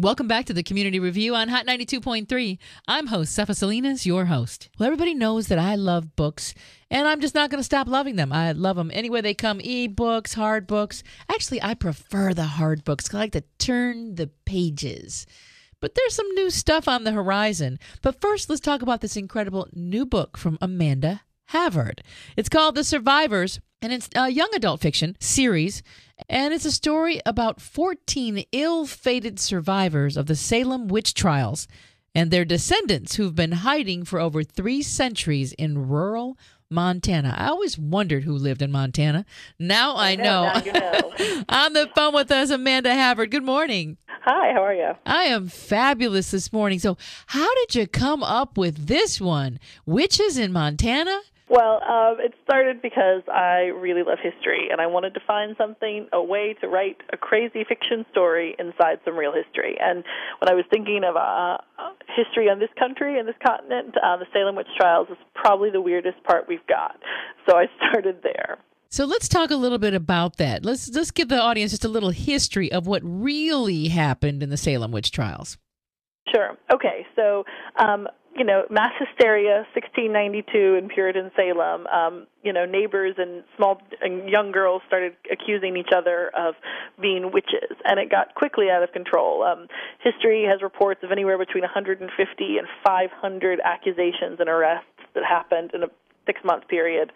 Welcome back to the Community Review on Hot 92.3. I'm host Josefa Salinas, your host. Well, everybody knows that I love books, and I'm just not going to stop loving them. I love them anywhere they come, e-books, hard books. Actually, I prefer the hard books. I like to turn the pages. But there's some new stuff on the horizon. But first, let's talk about this incredible new book from Amanda Havard. It's called The Survivors, and it's a young adult fiction series, and it's a story about 14 ill-fated survivors of the Salem witch trials and their descendants who've been hiding for over 3 centuries in rural Montana. I always wondered who lived in Montana. Now I know. Now you know. On the phone with us, Amanda Havard. Good morning. Hi, how are you? I am fabulous this morning. So how did you come up with this one? Witches in Montana? Well, it started because I really love history, and I wanted to find a way to write a crazy fiction story inside some real history. And when I was thinking of history on this country and this continent, the Salem witch trials is probably the weirdest part we've got. So I started there. So let's talk a little bit about that. Let's give the audience just a little history of what really happened in the Salem witch trials. Sure. Okay, so mass hysteria, 1692 in Puritan Salem. Neighbors and young girls started accusing each other of being witches, and it got quickly out of control. History has reports of anywhere between 150 and 500 accusations and arrests that happened in a 6-month period.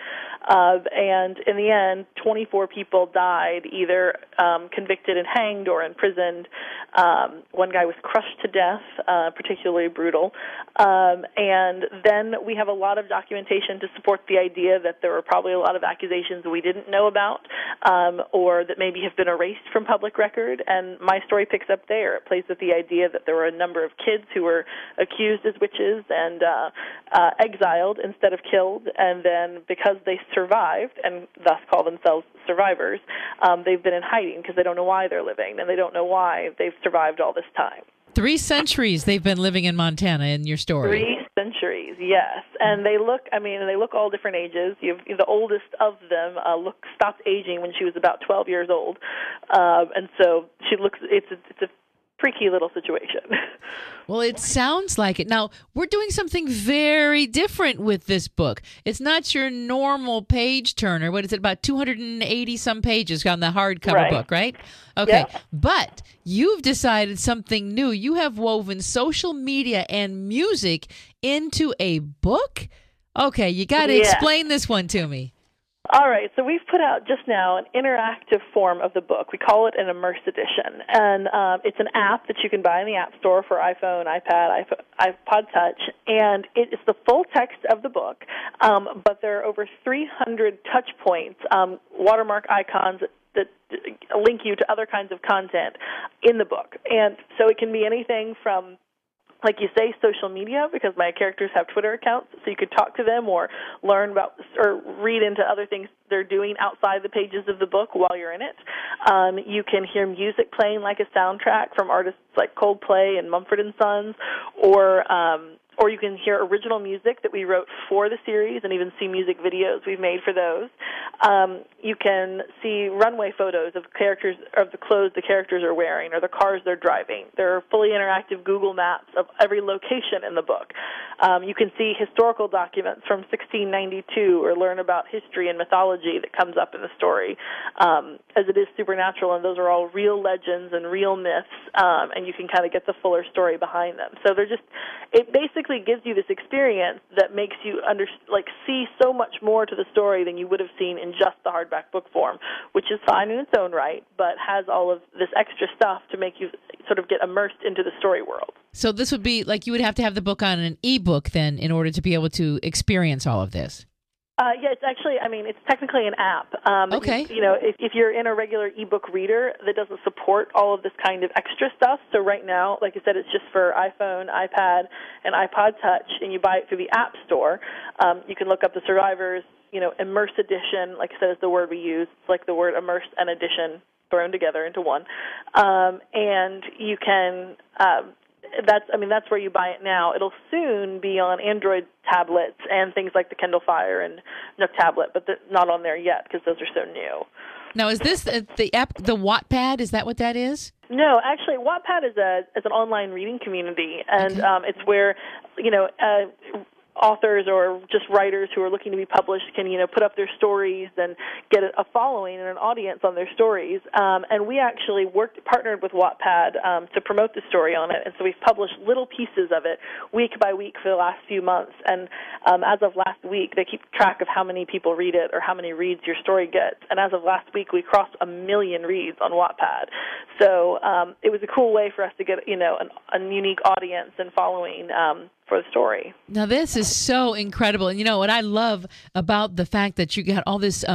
And in the end, 24 people died, either convicted and hanged or imprisoned. One guy was crushed to death, particularly brutal. And then we have a lot of documentation to support the idea that there were probably a lot of accusations we didn't know about, or that maybe have been erased from public record. And my story picks up there. It plays with the idea that there were a number of kids who were accused as witches and exiled instead of killed. And then because they survived and thus call themselves survivors, they've been in hiding because they don't know why they're living, and they don't know why they've survived all this time. 3 centuries they've been living in Montana in your story. 3 centuries, yes. And they look all different ages. The oldest of them stopped aging when she was about 12 years old. And so it's a freaky little situation. Well, it sounds like it. Now, we're doing something very different with this book. It's not your normal page turner. What is it, about 280-some pages on the hardcover book, right? Okay, yeah. But you've decided something new. You have woven social media and music into a book? Okay, you got to explain this one to me. All right, so we've put out just now an interactive form of the book. We call it an Immersion Edition, and it's an app that you can buy in the App Store for iPhone, iPad, iPod Touch, and it is the full text of the book, but there are over 300 touch points, watermark icons that link you to other kinds of content in the book. And so it can be anything from, like you say, social media, because my characters have Twitter accounts, so you could talk to them or learn about or read into other things they're doing outside the pages of the book while you're in it. You can hear music playing like a soundtrack from artists like Coldplay and Mumford & Sons, or you can hear original music that we wrote for the series and even see music videos we've made for those. You can see runway photos of characters, of the clothes the characters are wearing or the cars they're driving. There are fully interactive Google Maps of every location in the book. You can see historical documents from 1692 or learn about history and mythology that comes up in the story, as it is supernatural, and those are all real legends and real myths, and you can kind of get the fuller story behind them. So it basically gives you this experience that makes you see so much more to the story than you would have seen in just the hardback book form, which is fine in its own right, but has all of this extra stuff to make you sort of get immersed into the story world. So this would be like you would have to have the book on an ebook then in order to be able to experience all of this. Yeah, it's actually, it's technically an app. Okay. If you're in a regular ebook reader that doesn't support all of this kind of extra stuff, so right now, like I said, it's just for iPhone, iPad, and iPod Touch, and you buy it through the App Store. You can look up The Survivors, Immersion Edition, like I said, is the word we use. It's like the word immerse and edition thrown together into one. And you can... that's where you buy it now. It'll soon be on Android tablets and things like the Kindle Fire and Nook tablet, but not on there yet because those are so new. Now, is this the app, the Wattpad? Is that what that is? No, actually, Wattpad is an online reading community, and it's where authors or just writers who are looking to be published can, put up their stories and get a following and an audience on their stories. And we actually partnered with Wattpad to promote the story on it. And so we've published little pieces of it week by week for the last few months. And as of last week, they keep track of how many people read it or how many reads your story gets. And as of last week, we crossed 1 million reads on Wattpad. So it was a cool way for us to get, a unique audience and following for the story. Now, this is so incredible. And what I love about the fact that you got all this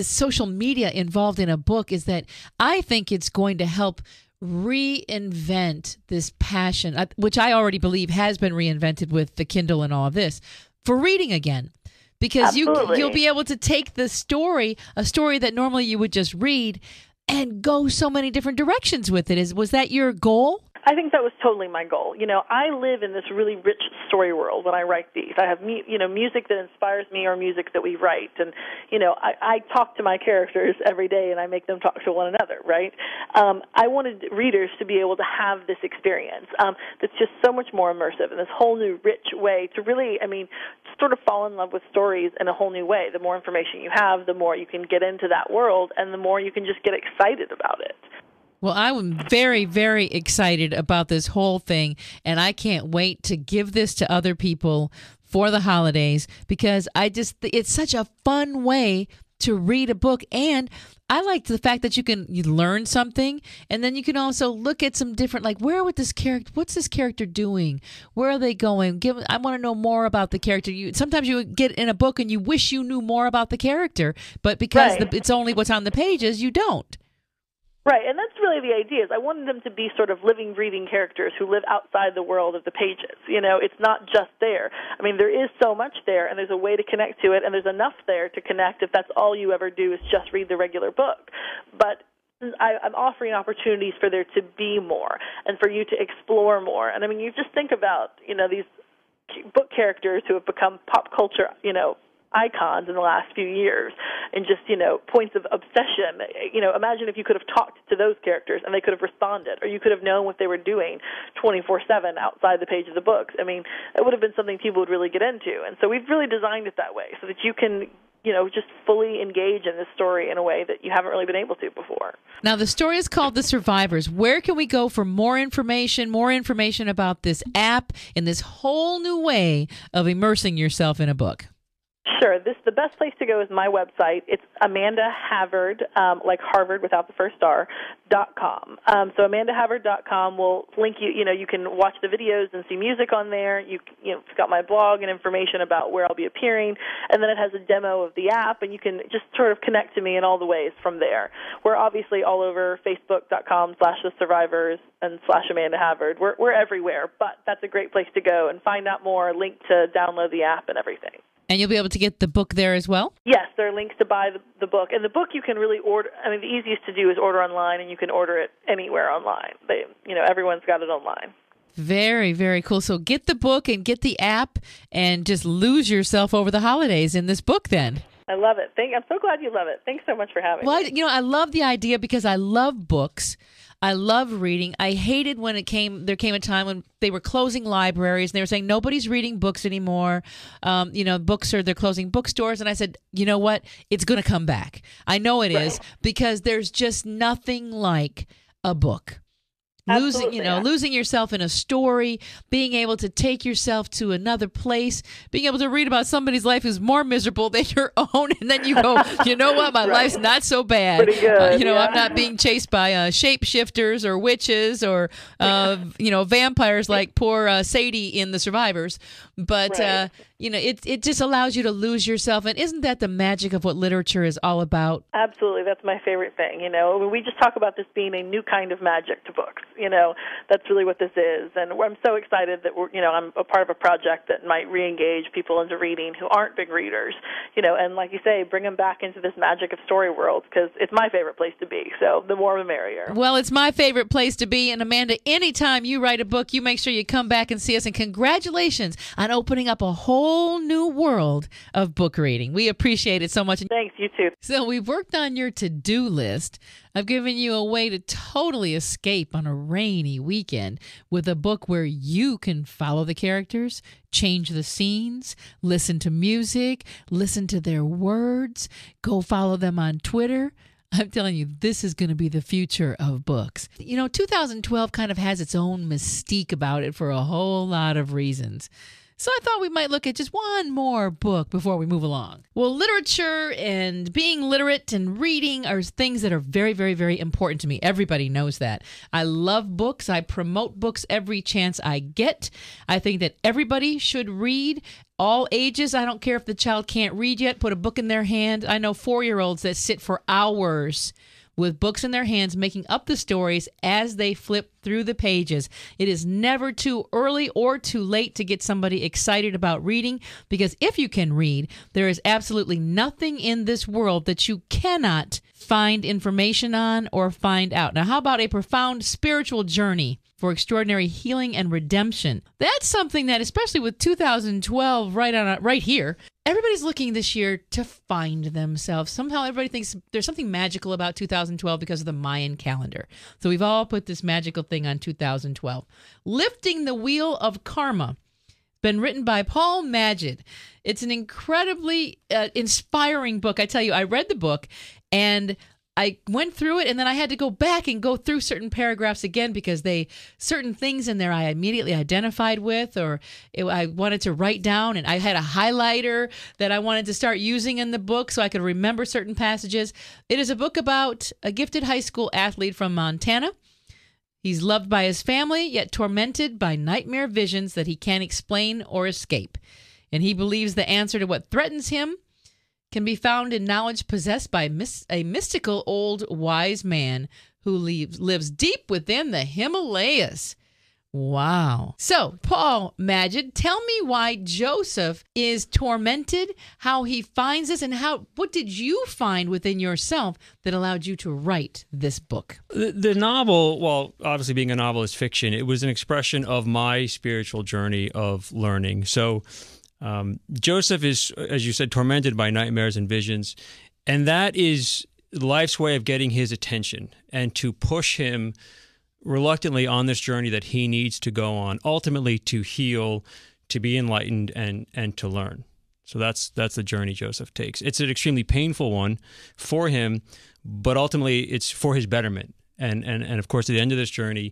social media involved in a book is that I think it's going to help reinvent this passion, which I already believe has been reinvented with the Kindle and all of this, for reading again. Because you'll be able to take a story that normally you would just read, and go so many different directions with it. Was that your goal? I think that was totally my goal. I live in this really rich story world when I write these. I have, music that inspires me or music that we write. And, I talk to my characters every day and I make them talk to one another, right? I wanted readers to be able to have this experience that's just so much more immersive and this whole new rich way to really, sort of fall in love with stories in a whole new way. The more information you have, the more you can get into that world and the more you can just get excited about it. Well, I'm very, very excited about this whole thing, and I can't wait to give this to other people for the holidays because it's such a fun way to read a book, and I like the fact that you learn something, and then you can also look at some different, what's this character doing? Where are they going? I want to know more about the character. Sometimes you get in a book and you wish you knew more about the character, but because it's only what's on the pages, you don't. Right, and that's really the idea. Is I wanted them to be sort of living, breathing characters who live outside the world of the pages. It's not just there. There is so much there, and there's a way to connect to it, and there's enough there to connect if that's all you ever do is just read the regular book. But I'm offering opportunities for there to be more and for you to explore more. And, you just think about, these book characters who have become pop culture, icons in the last few years and just, points of obsession. Imagine if you could have talked to those characters and they could have responded, or you could have known what they were doing 24/7 outside the page of the books. It would have been something people would really get into. And so we've really designed it that way so that you can, just fully engage in this story in a way that you haven't really been able to before. Now, the story is called The Survivors. Where can we go for more information about this app and this whole new way of immersing yourself in a book? Sure. The best place to go is my website. It's Amanda Havard, like Harvard without the first R, .com. So amandahavard.com will link you. You can watch the videos and see music on there. It's got my blog and information about where I'll be appearing, and then it has a demo of the app, and you can just sort of connect to me in all the ways from there. We're obviously all over Facebook.com/thesurvivors and /Amanda Havard. We're everywhere, but that's a great place to go and find out more, link to download the app and everything. And you'll be able to get the book there as well? Yes, there are links to buy the book. And the book you can really order. The easiest to do is order online, and you can order it anywhere online. Everyone's got it online. Very, very cool. So get the book and get the app and just lose yourself over the holidays in this book then. I love it. I'm so glad you love it. Thanks so much for having me. I love the idea because I love books. I love reading. I hated when there came a time when they were closing libraries and they were saying nobody's reading books anymore. They're closing bookstores. And I said, you know what? It's going to come back. I know it is because there's just nothing like a book. Losing yourself in a story, being able to take yourself to another place, being able to read about somebody's life who's more miserable than your own, and then you go, you know what, my life's not so bad. Pretty good, I'm not being chased by shapeshifters or witches or vampires like poor Sadie in The Survivors. But it just allows you to lose yourself, and isn't that the magic of what literature is all about? Absolutely, that's my favorite thing. We just talk about this being a new kind of magic to books. that's really what this is. And I'm so excited that I'm a part of a project that might re-engage people into reading who aren't big readers, and like you say, bring them back into this magic of story world, because it's my favorite place to be. So the more the merrier. Well, it's my favorite place to be. And Amanda, anytime you write a book, you make sure you come back and see us. And congratulations on opening up a whole new world of book reading. We appreciate it so much. Thanks, you too. So we've worked on your to-do list. I've given you a way to totally escape on a rainy weekend with a book where you can follow the characters, change the scenes, listen to music, listen to their words, go follow them on Twitter. I'm telling you, this is going to be the future of books. 2012 kind of has its own mystique about it for a whole lot of reasons. So I thought we might look at just one more book before we move along. Well, literature and being literate and reading are things that are very, very, very important to me. Everybody knows that. I love books. I promote books every chance I get. I think that everybody should read, all ages. I don't care if the child can't read yet. Put a book in their hand. I know 4-year-olds that sit for hours with books in their hands, making up the stories as they flip through the pages. It is never too early or too late to get somebody excited about reading, because if you can read, there is absolutely nothing in this world that you cannot find information on or find out. Now, how about a profound spiritual journey for extraordinary healing and redemption? That's something that, especially with 2012 right here, everybody's looking this year to find themselves. Somehow everybody thinks there's something magical about 2012 because of the Mayan calendar. So we've all put this magical thing on 2012. Lifting the Wheel of Karma, been written by Paul Magid. It's an incredibly inspiring book. I tell you, I read the book and I went through it, and then I had to go back and go through certain paragraphs again because certain things in there I immediately identified with, or I wanted to write down, and I had a highlighter that I wanted to start using in the book so I could remember certain passages. It is a book about a gifted high school athlete from Montana. He's loved by his family, yet tormented by nightmare visions that he can't explain or escape. And he believes the answer to what threatens him can be found in knowledge possessed by a mystical old wise man who lives deep within the Himalayas. Wow. So, Paul Magid, tell me why Joseph is tormented, how he finds this, and what did you find within yourself that allowed you to write this book? The novel, well, obviously being a novel is fiction, it was an expression of my spiritual journey of learning. So, Joseph is, as you said, tormented by nightmares and visions, and that is life's way of getting his attention and to push him reluctantly on this journey that he needs to go on, ultimately to heal, to be enlightened, and to learn. So that's the journey Joseph takes. It's an extremely painful one for him, but ultimately it's for his betterment. And of course, at the end of this journey,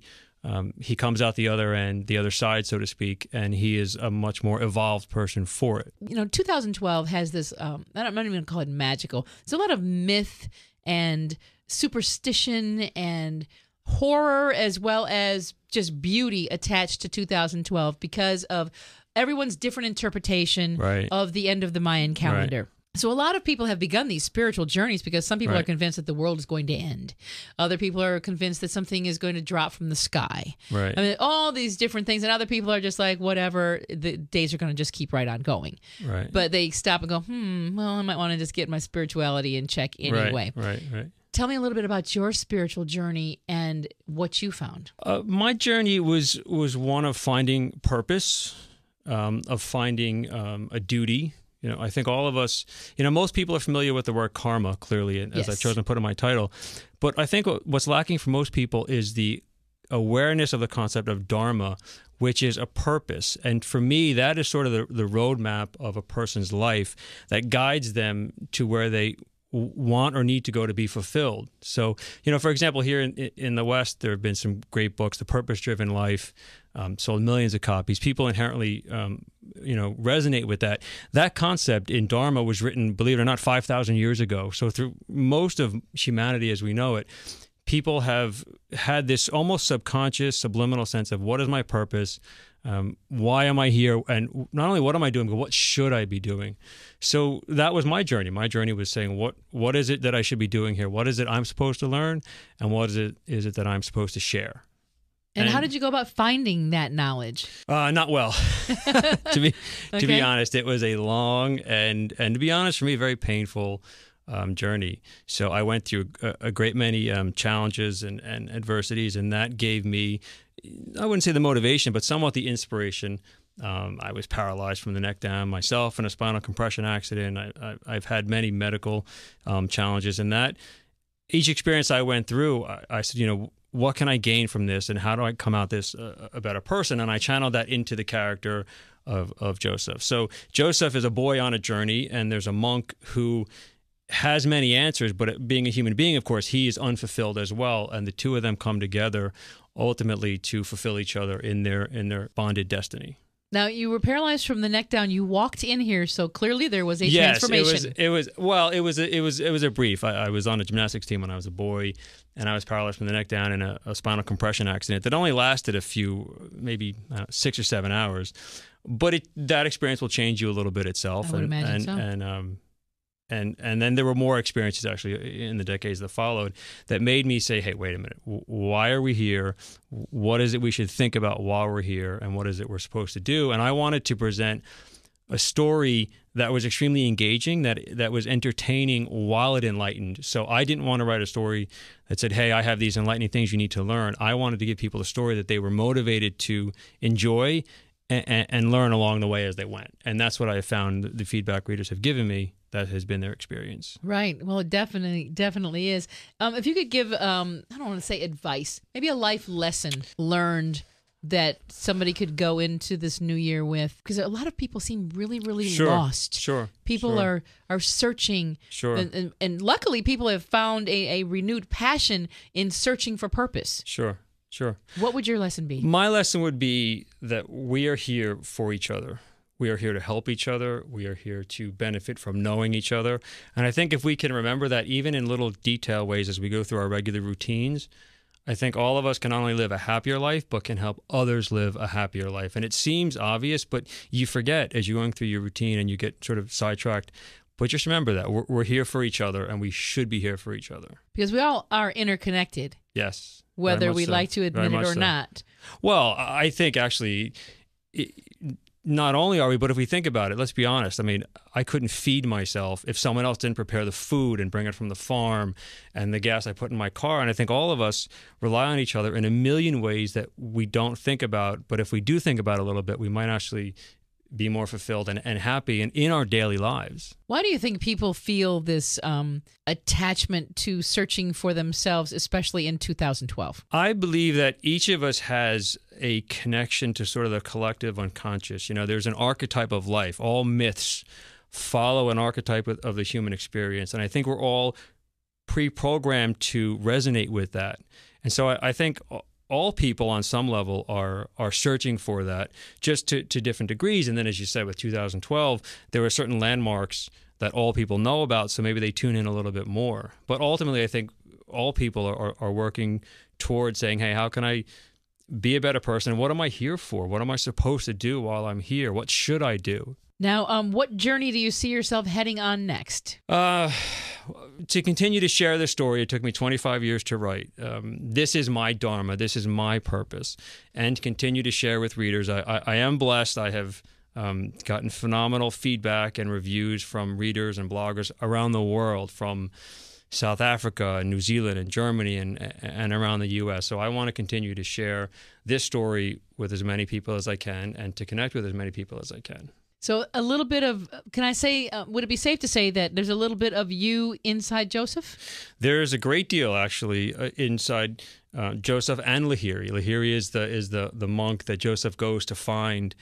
he comes out the other end, the other side, so to speak, and he is a much more evolved person for it. 2012 has this, I'm not even going to call it magical. There's a lot of myth and superstition and horror, as well as just beauty attached to 2012 because of everyone's different interpretation of the end of the Mayan calendar. Right. So a lot of people have begun these spiritual journeys because some people are convinced that the world is going to end. Other people are convinced that something is going to drop from the sky. Right. I mean, all these different things. And other people are just like, whatever, the days are going to just keep right on going. Right. But they stop and go, well, I might want to just get my spirituality in check anyway. Right. Tell me a little bit about your spiritual journey and what you found. My journey was one of finding purpose, of finding a duty. I think all of us, most people are familiar with the word karma, clearly, as I've chosen to put in my title. But I think what's lacking for most people is the awareness of the concept of dharma, which is a purpose. And for me, that is sort of the roadmap of a person's life that guides them to where they want or need to go to be fulfilled. So, for example, here in the West, there have been some great books, The Purpose-Driven Life, sold millions of copies. People inherently, resonate with that. That concept in Dharma was written, believe it or not, 5,000 years ago. So through most of humanity as we know it, people have had this almost subconscious, subliminal sense of what is my purpose? Why am I here? And not only what am I doing, but what should I be doing? So that was my journey. My journey was saying, what is it that I should be doing here? What is it I'm supposed to learn? And what is it that I'm supposed to share? And how did you go about finding that knowledge? Not well. To be honest, it was a long and to be honest, for me, very painful journey. So I went through a great many challenges and adversities, and that gave me, I wouldn't say the motivation, but somewhat the inspiration. I was paralyzed from the neck down myself in a spinal compression accident. I've had many medical challenges, and that each experience I went through, I said, what can I gain from this, and how do I come out this a better person? And I channeled that into the character of Joseph. So Joseph is a boy on a journey, and there's a monk who has many answers, but being a human being, of course, he is unfulfilled as well. And the two of them come together ultimately to fulfill each other in their bonded destiny. Now, you were paralyzed from the neck down. You walked in here, so clearly there was a transformation. It was a brief. I was on a gymnastics team when I was a boy, and I was paralyzed from the neck down in a spinal compression accident that only lasted a few, maybe 6 or 7 hours. But that experience will change you a little bit itself. I would imagine so. And then there were more experiences actually in the decades that followed that made me say, hey, wait a minute, why are we here? What is it we should think about while we're here? And what is it we're supposed to do? And I wanted to present a story that was extremely engaging, that was entertaining while it enlightened. So I didn't want to write a story that said, hey, I have these enlightening things you need to learn. I wanted to give people a story that they were motivated to enjoy and learn along the way as they went. And that's what I have found the feedback readers have given me. That has been their experience. Right. Well, it definitely is. If you could give, I don't want to say advice, maybe a life lesson learned that somebody could go into this new year with, because a lot of people seem really, really lost. Sure. People are searching. Sure. And luckily, people have found a renewed passion in searching for purpose. Sure. What would your lesson be? My lesson would be that we are here for each other. We are here to help each other. We are here to benefit from knowing each other. And I think if we can remember that even in little detail ways as we go through our regular routines, I think all of us can not only live a happier life, but can help others live a happier life. And it seems obvious, but you forget as you're going through your routine and you get sort of sidetracked. But just remember that we're here for each other, and we should be here for each other. Because we all are interconnected. Yes. Whether we like to admit it or not. Well, I think actually... not only are we, but if we think about it, let's be honest. I mean, I couldn't feed myself if someone else didn't prepare the food and bring it from the farm and the gas I put in my car. And I think all of us rely on each other in a million ways that we don't think about. But if we do think about it a little bit, we might actually be more fulfilled and happy in our daily lives. Why do you think people feel this attachment to searching for themselves, especially in 2012? I believe that each of us has a connection to sort of the collective unconscious. There's an archetype of life. All myths follow an archetype of the human experience. And I think we're all pre-programmed to resonate with that. And so I think all people on some level are searching for that, just to different degrees. And then, as you said, with 2012, there were certain landmarks that all people know about, so maybe they tune in a little bit more. But ultimately, I think all people are working towards saying, hey, how can I be a better person? What am I here for? What am I supposed to do while I'm here? What should I do? Now, what journey do you see yourself heading on next? To continue to share this story, it took me 25 years to write. This is my dharma. This is my purpose. And to continue to share with readers. I am blessed. I have gotten phenomenal feedback and reviews from readers and bloggers around the world, from South Africa and New Zealand and Germany and around the U.S. So I want to continue to share this story with as many people as I can and to connect with as many people as I can. So a little bit of, can I say, would it be safe to say that there's a little bit of you inside Joseph? There's a great deal, actually, inside Joseph and Lahiri. Lahiri is the monk that Joseph goes to find,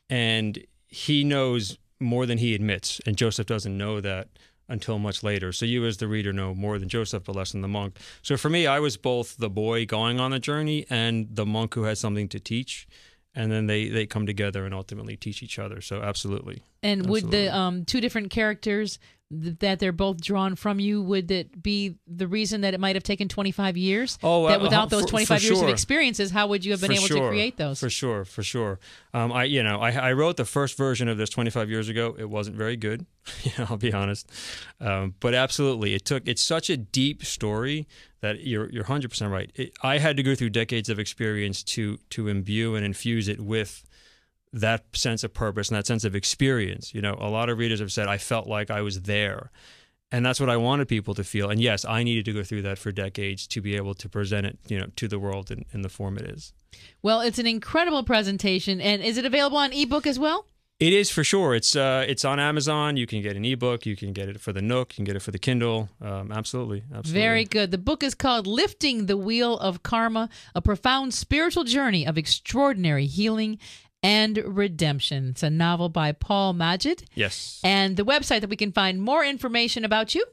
and he knows more than he admits, and Joseph doesn't know that until much later. So you as the reader know more than Joseph, but less than the monk. So for me, I was both the boy going on the journey and the monk who had something to teach. And then they come together and ultimately teach each other. So absolutely. And would the two different characters that they're both drawn from you? Would it be the reason that it might have taken 25 years? Oh, that without those 25 years of sure. experiences, how would you have been able to create those? For sure. I wrote the first version of this 25 years ago. It wasn't very good. I'll be honest. But absolutely, it's such a deep story that you're 100% right. I had to go through decades of experience to imbue and infuse it with that sense of purpose and that sense of experience. A lot of readers have said, I felt like I was there. And that's what I wanted people to feel. And yes, I needed to go through that for decades to be able to present it, to the world in the form it is. Well, it's an incredible presentation. And is it available on ebook as well? It is, for sure. It's on Amazon. You can get an ebook. You can get it for the Nook. You can get it for the Kindle. Absolutely. Very good. The book is called Lifting the Wheel of Karma, a profound spiritual journey of extraordinary healing and redemption. It's a novel by Paul Magid. Yes. And the website that we can find more information about you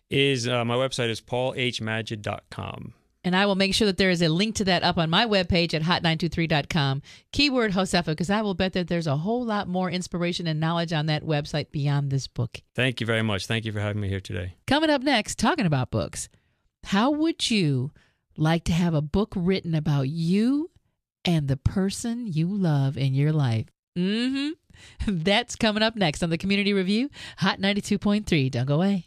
is my website is paulhmagid.com. And I will make sure that there is a link to that up on my webpage at hot923.com. Keyword Josefa, because I will bet that there's a whole lot more inspiration and knowledge on that website beyond this book. Thank you very much. Thank you for having me here today. Coming up next, talking about books. How would you like to have a book written about you and the person you love in your life? That's coming up next on the Community Review, Hot 92.3. Don't go away.